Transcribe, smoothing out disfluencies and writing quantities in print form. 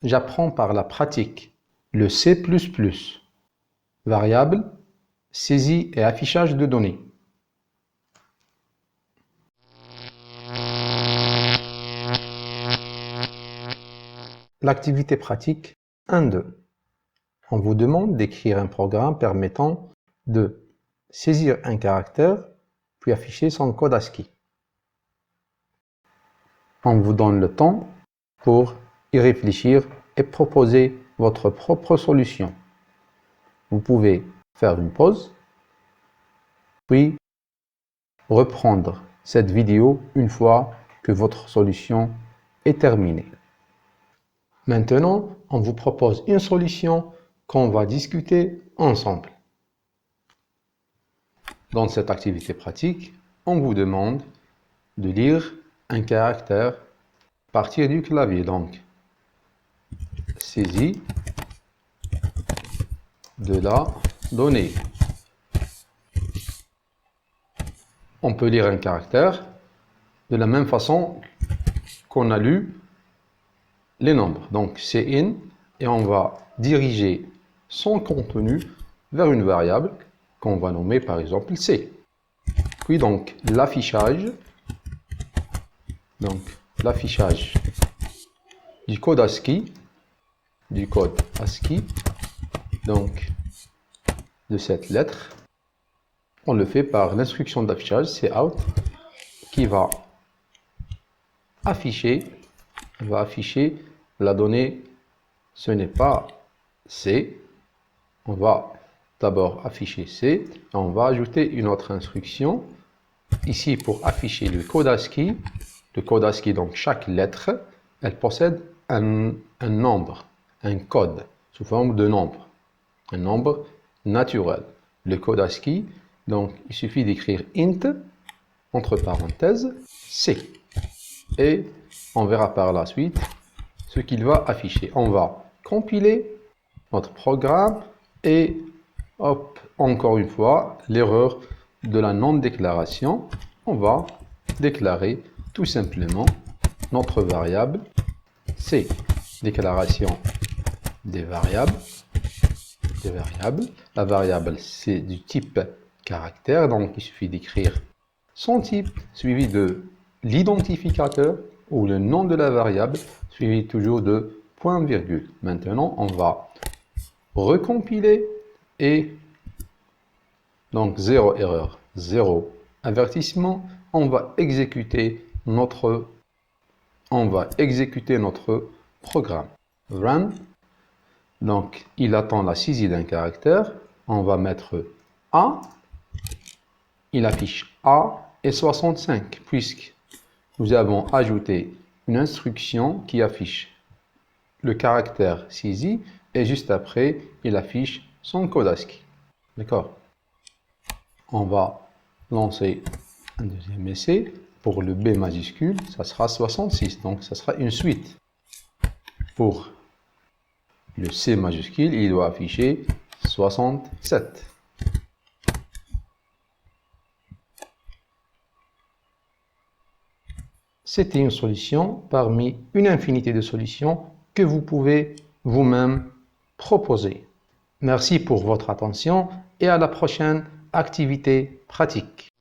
j'apprends par la pratique le C++, variable, saisie et affichage de données. L'activité pratique 1.2. On vous demande d'écrire un programme permettant de saisir un caractère, puis afficher son code ASCII. On vous donne le temps pour y réfléchir et proposer votre propre solution. Vous pouvez faire une pause, puis reprendre cette vidéo une fois que votre solution est terminée. Maintenant, on vous propose une solution qu'on va discuter ensemble. Dans cette activité pratique, on vous demande de lire un caractère à partir du clavier. Donc, saisie de la donnée. On peut lire un caractère de la même façon qu'on a lu les nombres. Donc, cin, et on va diriger son contenu vers une variable qu'on va nommer par exemple c. Puis donc l'affichage du code ASCII, donc de cette lettre, on le fait par l'instruction d'affichage cout qui va afficher la donnée. Ce n'est pas C. On va d'abord afficher C. Et on va ajouter une autre instruction ici pour afficher le code ASCII. Le code ASCII, donc chaque lettre, elle possède un nombre, un code sous forme de nombre, un nombre naturel. Le code ASCII, donc il suffit d'écrire int entre parenthèses C. Et on verra par la suite ce qu'il va afficher. On va compiler notre programme et hop, encore une fois, l'erreur de la non-déclaration. On va déclarer tout simplement notre variable C. Déclaration des variables. La variable c'est du type caractère, donc il suffit d'écrire son type suivi de l'identificateur ou le nom de la variable suivi toujours de point virgule. Maintenant, on va recompiler et donc 0 erreur, 0 avertissement. On va exécuter notre programme. Run. Donc, il attend la saisie d'un caractère. On va mettre A. Il affiche A et 65 puisque nous avons ajouté une instruction qui affiche le caractère saisi et juste après, il affiche son code ASCII. D'accord? On va lancer un deuxième essai. Pour le B majuscule, ça sera 66. Donc, ça sera une suite. Pour le C majuscule, il doit afficher 67. C'était une solution parmi une infinité de solutions que vous pouvez vous-même proposer. Merci pour votre attention et à la prochaine activité pratique.